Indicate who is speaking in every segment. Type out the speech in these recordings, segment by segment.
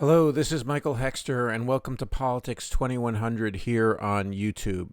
Speaker 1: Hello, this is Michael Hexter, and welcome to Politics 2100 here on YouTube.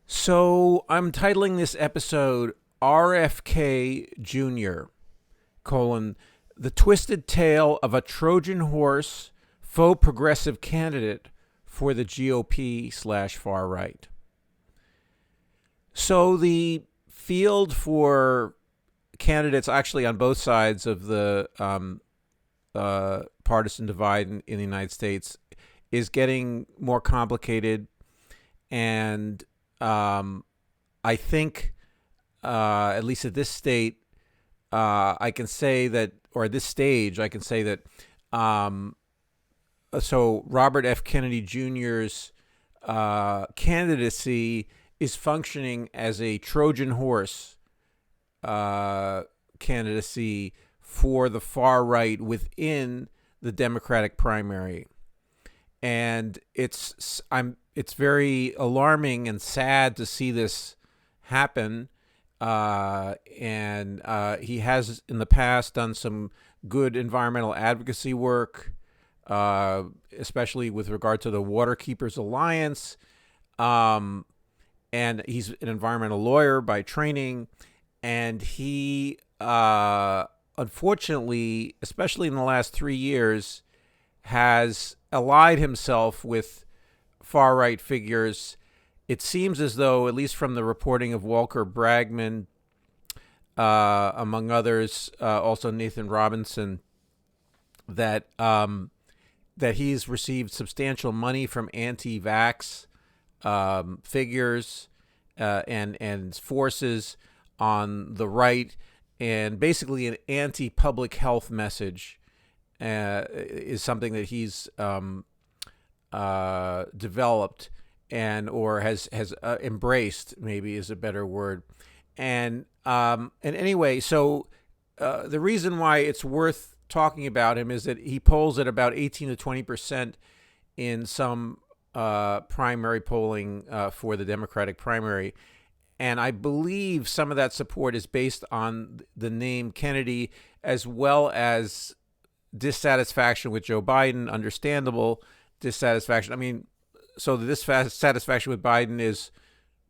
Speaker 1: So, I'm titling this episode RFK Jr., The Twisted Tale of a Trojan Horse Faux-Progressive Candidate for the GOP / far right. So, the field for candidates actually on both sides of the partisan divide in the United States is getting more complicated, and I think, at least at this state, I can say that, or at this stage, I can say that. So Robert F. Kennedy Jr.'s candidacy is functioning as a Trojan horse candidacy for the far right within the Democratic primary. And it's very alarming and sad to see this happen. And he has in the past done some good environmental advocacy work, especially with regard to the Waterkeepers Alliance. And he's an environmental lawyer by training. And he unfortunately, especially in the last 3 years, has allied himself with far-right figures. It seems as though, at least from the reporting of Walker Bragman, among others, also Nathan Robinson, that he's received substantial money from anti-vax figures and forces on the right. And basically an anti-public health message is something that he's developed or has embraced, maybe is a better word. And anyway, so the reason why it's worth talking about him is that he polls at about 18 to 20% in some primary polling for the Democratic primary. And I believe some of that support is based on the name Kennedy, as well as dissatisfaction with Joe Biden, understandable dissatisfaction. I mean, so the dissatisfaction with Biden is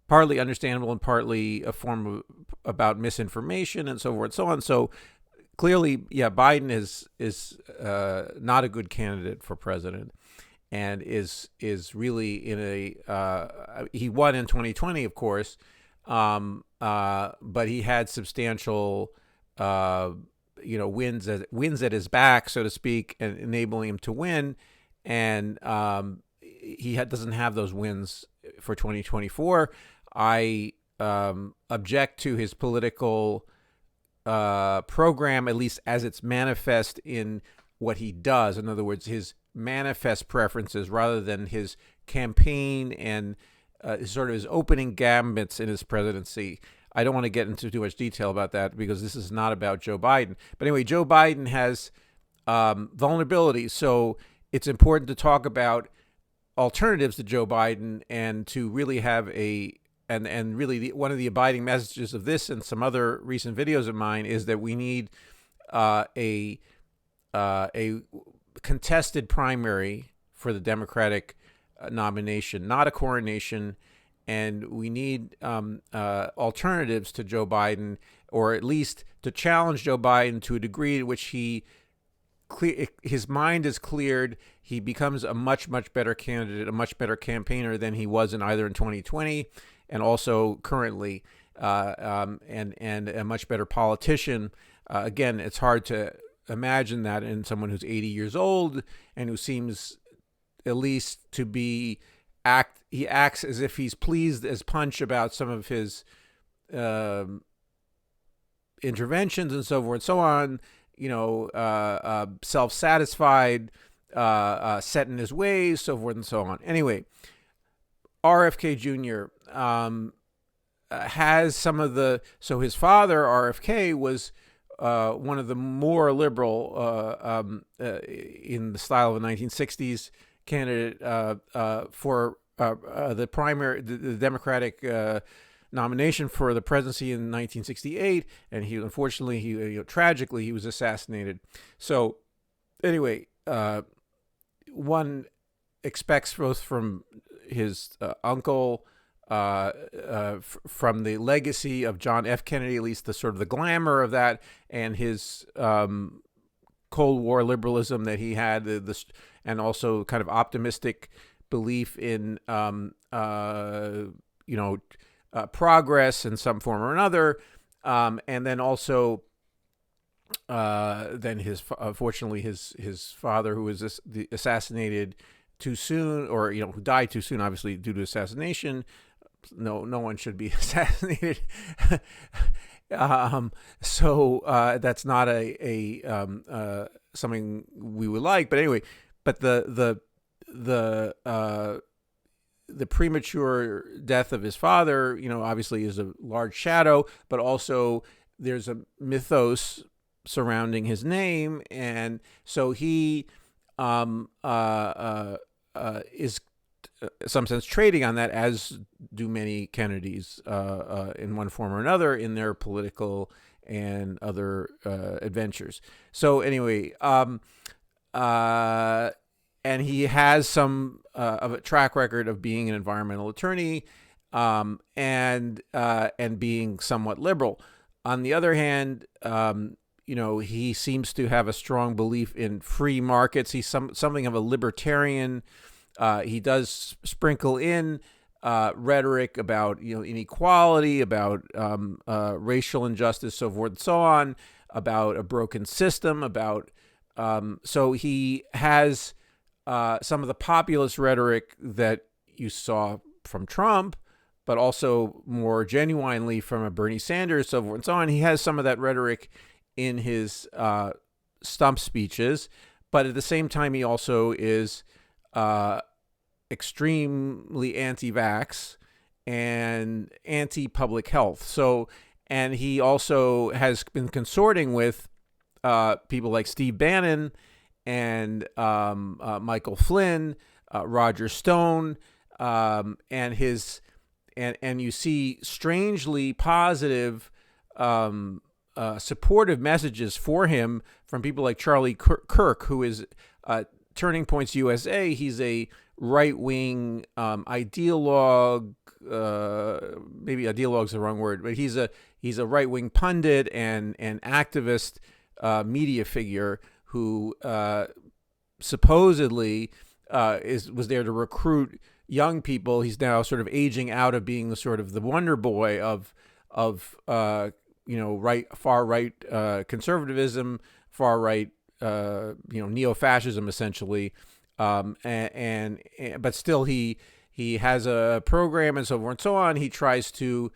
Speaker 1: partly understandable and partly a form of about misinformation and so forth and so on. So clearly, yeah, Biden is not a good candidate for president, and is really in a he won in 2020, of course. But he had substantial, wins at his back, so to speak, and enabling him to win. And he doesn't have those wins for 2024. I object to his political program, at least as it's manifest in what he does. In other words, his manifest preferences rather than his campaign and sort of his opening gambits in his presidency. I don't want to get into too much detail about that because this is not about Joe Biden. But anyway, Joe Biden has vulnerabilities, so it's important to talk about alternatives to Joe Biden and to really have and really one of the abiding messages of this and some other recent videos of mine is that we need a contested primary for the Democratic nomination, not a coronation, and we need alternatives to Joe Biden, or at least to challenge Joe Biden to a degree to which his mind is cleared. He becomes a much better candidate, a much better campaigner than he was in 2020 and also currently, and a much better politician. Again, it's hard to imagine that in someone who's 80 years old and who seems at least to be he acts as if he's pleased as punch about some of his interventions and so forth and so on, self-satisfied, set in his ways, so forth and so on. Anyway, RFK Jr. Has some of so his father, RFK, was one of the more liberal in the style of the 1960s candidate for the Democratic nomination for the presidency in 1968, and tragically he was assassinated. So anyway, one expects both from his uncle, from the legacy of John F. Kennedy, at least the sort of the glamour of that, and his Cold War liberalism that he had, and also kind of optimistic belief in progress in some form or another, and then also then fortunately his father, who was assassinated too soon, or who died too soon, obviously due to assassination. No one should be assassinated. So that's not a something we would like. But anyway, but the premature death of his father, obviously is a large shadow, but also there's a mythos surrounding his name, and so he is in some sense trading on that, as do many Kennedys in one form or another in their political and other adventures. So anyway, and he has some of a track record of being an environmental attorney, and being somewhat liberal. On the other hand, he seems to have a strong belief in free markets. He's something of a libertarian. He does sprinkle in rhetoric about inequality, about racial injustice, so forth and so on, about a broken system, about so he has some of the populist rhetoric that you saw from Trump, but also more genuinely from a Bernie Sanders, so forth and so on. He has some of that rhetoric in his stump speeches, but at the same time, he also is extremely anti-vax and anti-public health. So, and he also has been consorting with people like Steve Bannon and Michael Flynn, Roger Stone, and you see strangely positive, supportive messages for him from people like Charlie Kirk, who is Turning Points USA. He's a right-wing ideologue. Maybe ideologue is the wrong word, but he's a right-wing pundit and activist media figure who supposedly was there to recruit young people. He's now sort of aging out of being the sort of the wonder boy of far right conservatism, far right neofascism, essentially. But still he has a program and so forth and so on. He tries to,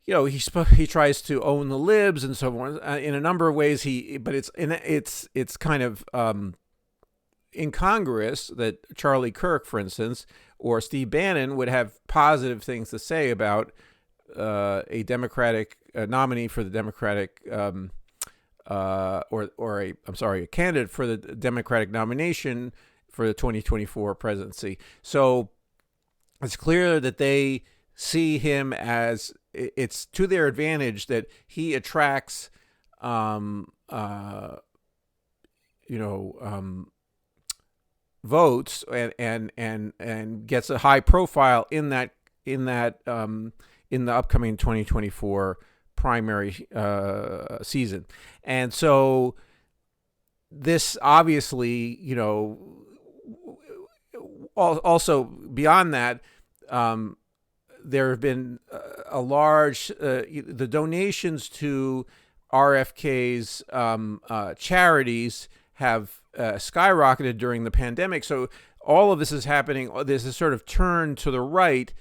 Speaker 1: he tries to own the libs and so on in a number of ways. But it's kind of incongruous that Charlie Kirk, for instance, or Steve Bannon would have positive things to say about a Democratic nominee for the Democratic a candidate for the Democratic nomination for the 2024 presidency. So it's clear that they see him as, it's to their advantage that he attracts, votes and gets a high profile in the upcoming 2024 primary season. And so this obviously, also beyond that, there have been a large, the donations to RFK's charities have skyrocketed during the pandemic. So all of this is happening. There's a sort of turn to the right,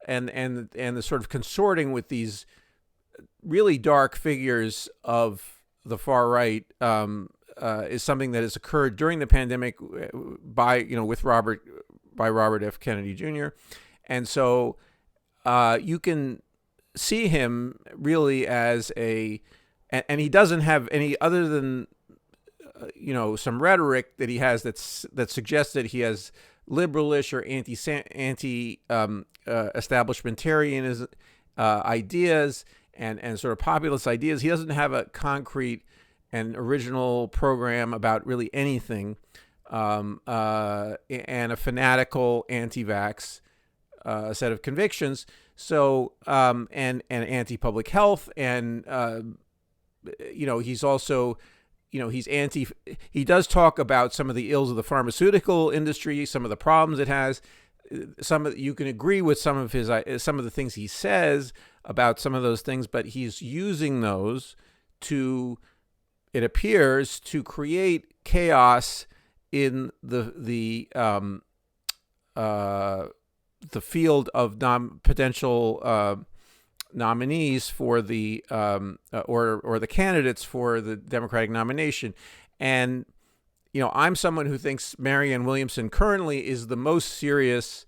Speaker 1: and the sort of consorting with these really dark figures of the far right is something that has occurred during the pandemic by Robert F. Kennedy Jr. And so you can see him really as and he doesn't have any other than some rhetoric that he has that suggests that he has liberalish or anti-establishmentarian ideas and sort of populist ideas. He doesn't have a concrete and original program about really anything. and a fanatical anti-vax set of convictions. So and anti-public health, and he's also, he does talk about some of the ills of the pharmaceutical industry, some of the problems it has. You can agree with some of the things he says about some of those things, but he's using those to, it appears, to create chaos in the field of potential nominees for the or the candidates for the Democratic nomination. And I'm someone who thinks Marianne Williamson currently is the most serious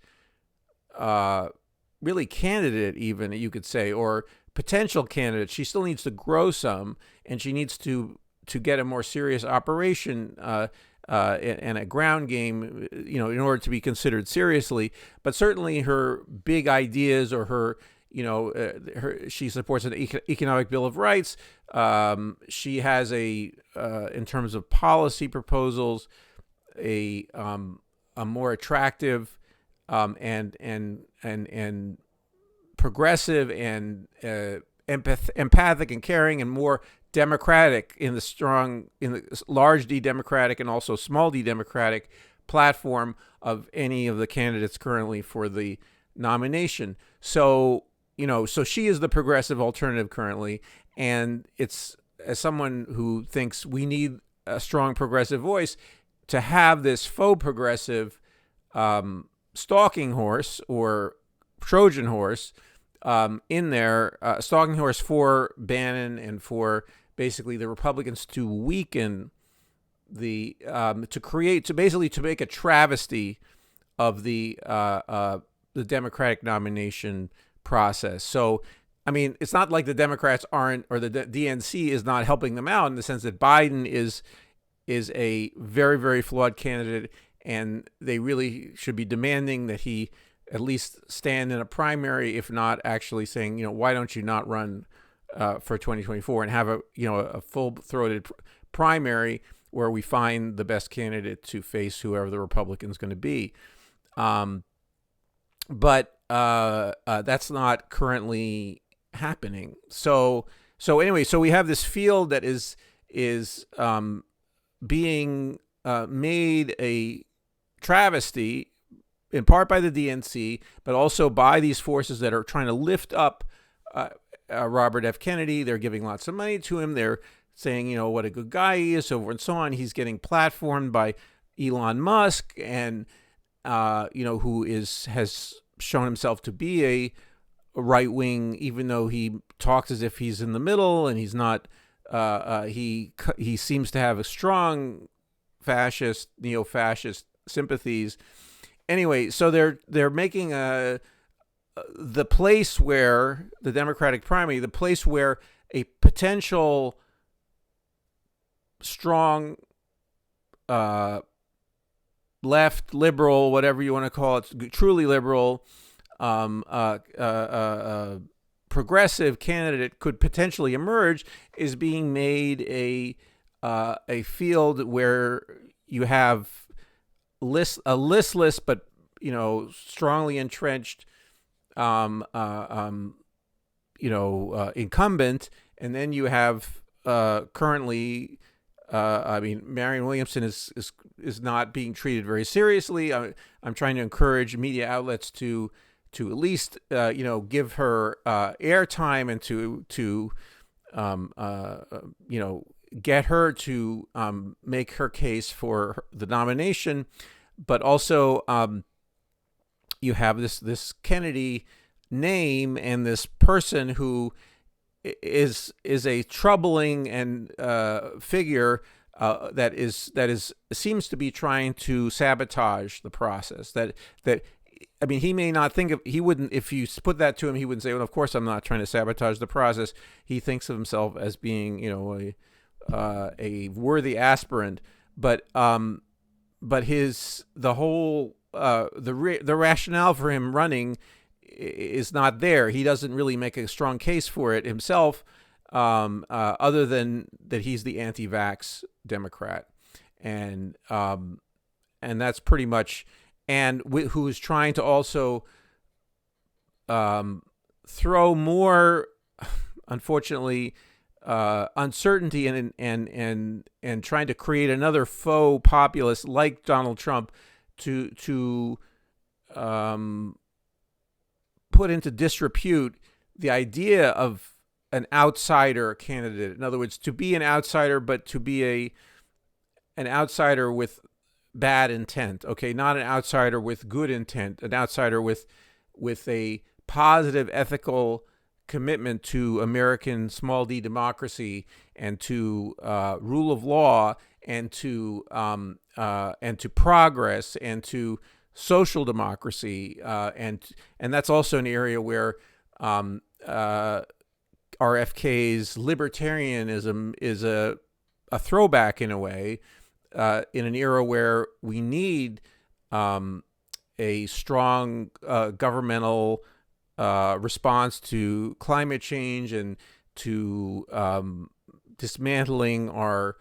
Speaker 1: really candidate, even, you could say, or potential candidate. She still needs to grow some, and she needs to get a more serious operation and a ground game, in order to be considered seriously. But certainly her big ideas, or her, she supports an economic bill of rights. She has in terms of policy proposals, a more attractive and progressive and empathic and caring and more democratic in the large D democratic and also small d democratic platform of any of the candidates currently for the nomination. So she is the progressive alternative currently, and it's, as someone who thinks we need a strong progressive voice, to have this faux progressive stalking horse or Trojan horse in there, stalking horse for Bannon and for basically the Republicans to weaken to make a travesty of the Democratic nomination process. So, I mean, it's not like the Democrats aren't, or the DNC is not helping them out, in the sense that Biden is a very, very flawed candidate, and they really should be demanding that he at least stand in a primary, if not actually saying, why don't you not run for 2024 and have a full-throated primary where we find the best candidate to face whoever the Republican's going to be. But that's not currently happening. So anyway, so we have this field that is being made a travesty, in part by the DNC, but also by these forces that are trying to lift up Robert F. Kennedy. They're giving lots of money to him. They're saying, what a good guy he is, so forth and so on. He's getting platformed by Elon Musk, and who has shown himself to be a right wing, even though he talks as if he's in the middle, and he's not. He seems to have a strong fascist, neo-fascist sympathies. Anyway, so they're making the place where the Democratic primary, the place where a potential strong left, liberal, whatever you want to call it, truly liberal, progressive candidate could potentially emerge, is being made a field where you have a listless but strongly entrenched incumbent, and then you have currently Marianne Williamson is not being treated very seriously. I'm trying to encourage media outlets to at least give her airtime, and to get her to make her case for the nomination. But also you have this Kennedy name and this person who is a troubling and figure that seems to be trying to sabotage the process. He may not think of, he wouldn't, if you put that to him, he wouldn't say, well, of course I'm not trying to sabotage the process. He thinks of himself as being, a worthy aspirant, but the rationale for him running is not there. He doesn't really make a strong case for it himself, other than that he's the anti-vax Democrat. And that's pretty much, and who is trying to also throw more, unfortunately, uncertainty and trying to create another faux populist like Donald Trump to put into disrepute the idea of an outsider candidate. In other words, to be an outsider, but to be an outsider with bad intent. Okay, not an outsider with good intent, an outsider with a positive ethical commitment to American small d democracy and to rule of law and to progress and to social democracy, and that's also an area where RFK's libertarianism is a throwback in a way, in an era where we need a strong governmental response to climate change and to dismantling our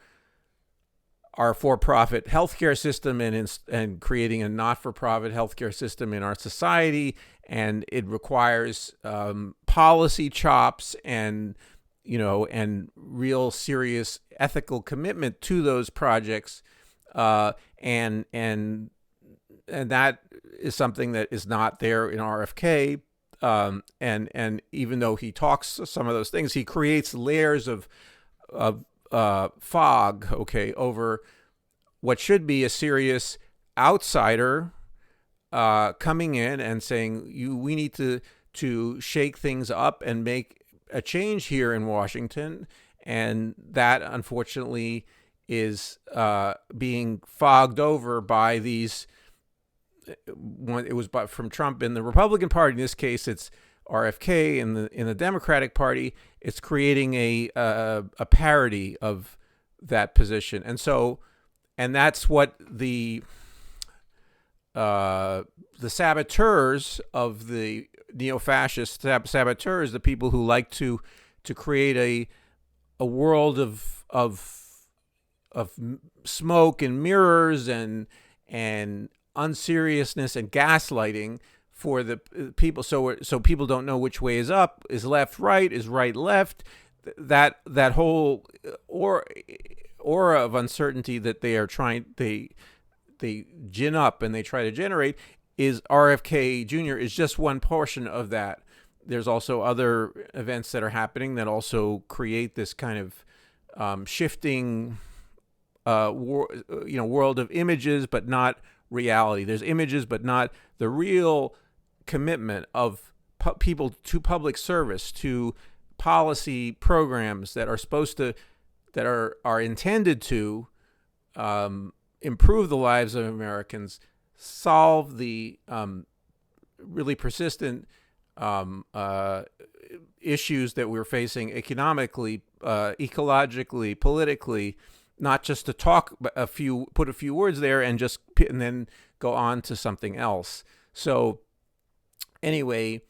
Speaker 1: for-profit healthcare system and creating a not-for-profit healthcare system in our society. And it requires policy chops and real serious ethical commitment to those projects, and that is something that is not there in RFK. And even though he talks some of those things, he creates layers of fog, okay, over what should be a serious outsider coming in and saying, we need to shake things up and make a change here in Washington. And that, unfortunately, is being fogged over by these. It was from Trump in the Republican Party. In this case, it's RFK in the Democratic Party. It's creating a parody of that position, and that's what the saboteurs of the neo-fascist saboteurs, the people who like to create a world of smoke and mirrors and unseriousness and gaslighting for the people, so people don't know which way is up, is left right, is right left. That whole aura of uncertainty that they gin up and they try to generate is RFK Jr. is just one portion of that. There's also other events that are happening that also create this kind of shifting world of images, but not reality. There's images, but not the real commitment of people to public service, to policy programs that are supposed to, that are intended to improve the lives of Americans, solve the really persistent issues that we're facing economically, ecologically, politically, not just to put a few words there and then go on to something else. So anyway,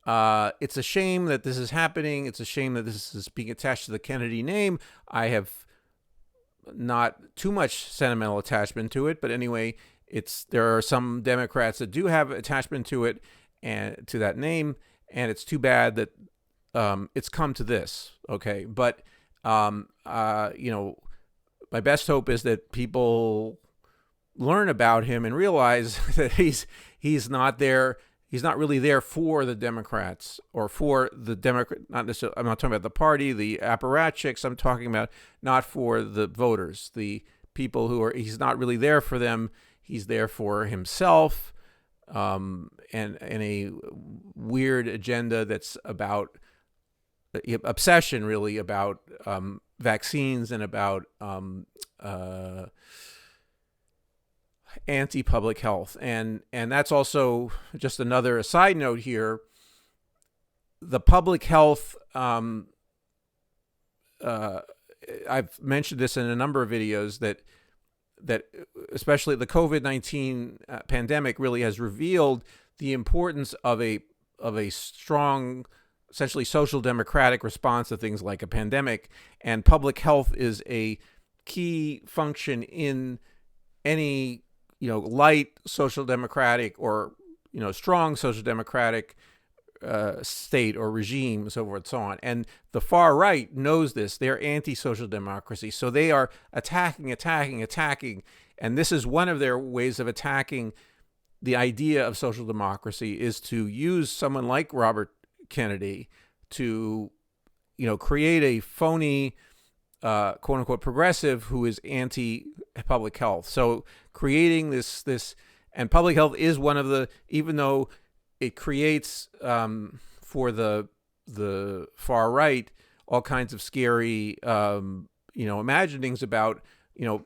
Speaker 1: it's a shame that this is happening. It's a shame that this is being attached to the Kennedy name. I have not too much sentimental attachment to it, but anyway, there are some Democrats that do have attachment to it and to that name, and it's too bad that it's come to this. Okay, but my best hope is that people learn about him and realize that he's not there. He's not really there for the Democrats or for the Democrat. Not necessarily. I'm not talking about the party, the apparatchiks. I'm talking about not for the voters, the people who are. He's not really there for them. He's there for himself, and a weird agenda that's about obsession, really, about vaccines and about anti-public health. And that's also just another side note here. The public health, I've mentioned this in a number of videos, that especially the COVID-19 pandemic really has revealed the importance of a strong, essentially social democratic response to things like a pandemic. And public health is a key function in any light social democratic or, strong social democratic state or regime, so forth and so on. And the far right knows this. They're anti-social democracy. So they are attacking. And this is one of their ways of attacking the idea of social democracy, is to use someone like Robert Kennedy to, create a phony, quote unquote, progressive who is anti-public health. So creating this, and public health is one of the, even though it creates for the far right all kinds of scary imaginings about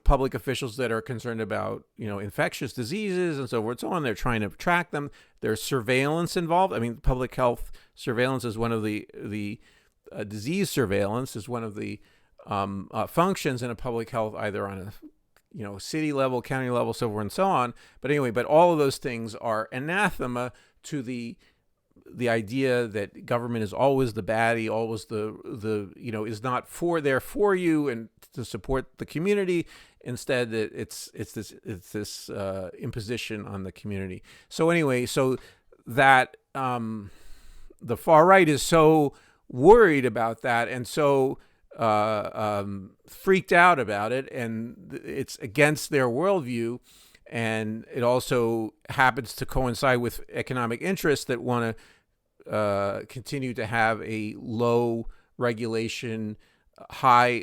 Speaker 1: public officials that are concerned about infectious diseases and so forth and so on. They're trying to track them. There's surveillance involved. I mean, public health surveillance is one of the disease surveillance is one of the functions in a public health, either on a city level, county level, so forth and so on. But anyway, all of those things are anathema to the idea that government is always the baddie, always the is not there for you and to support the community. Instead, that it's this imposition on the community. So anyway, so that the far right is so worried about that and so freaked out about it, and it's against their worldview. And it also happens to coincide with economic interests that want to continue to have a low regulation,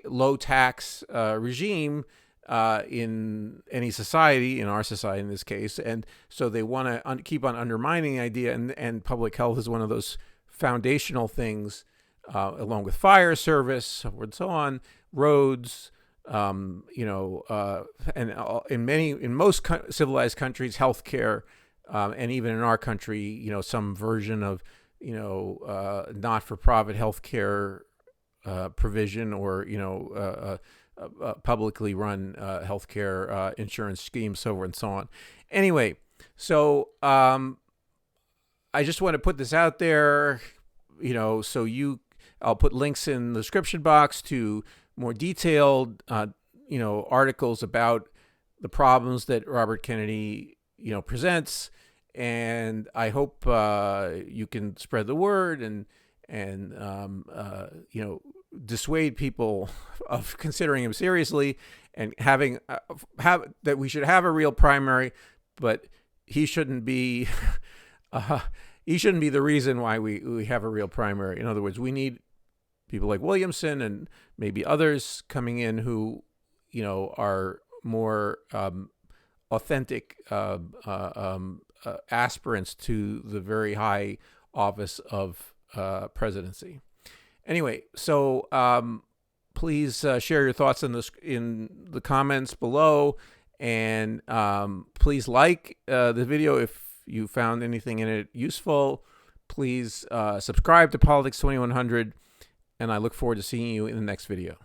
Speaker 1: low tax regime in any society, in our society in this case. And so they want to keep on undermining the idea. And public health is one of those foundational things, along with fire service and so on, roads. And in most civilized countries, healthcare, and even in our country, some version of, not-for-profit healthcare provision or, publicly run healthcare insurance schemes, so forth and so on. Anyway, so I just want to put this out there, so I'll put links in the description box to more detailed, articles about the problems that Robert Kennedy, presents. And I hope you can spread the word and dissuade people of considering him seriously and having that we should have a real primary, but he shouldn't be the reason why we have a real primary. In other words, we need people like Williamson and maybe others coming in who, are more authentic aspirants to the very high office of presidency. Anyway, so please share your thoughts in the comments below, and please like the video if you found anything in it useful. Please subscribe to Politics 2100. And I look forward to seeing you in the next video.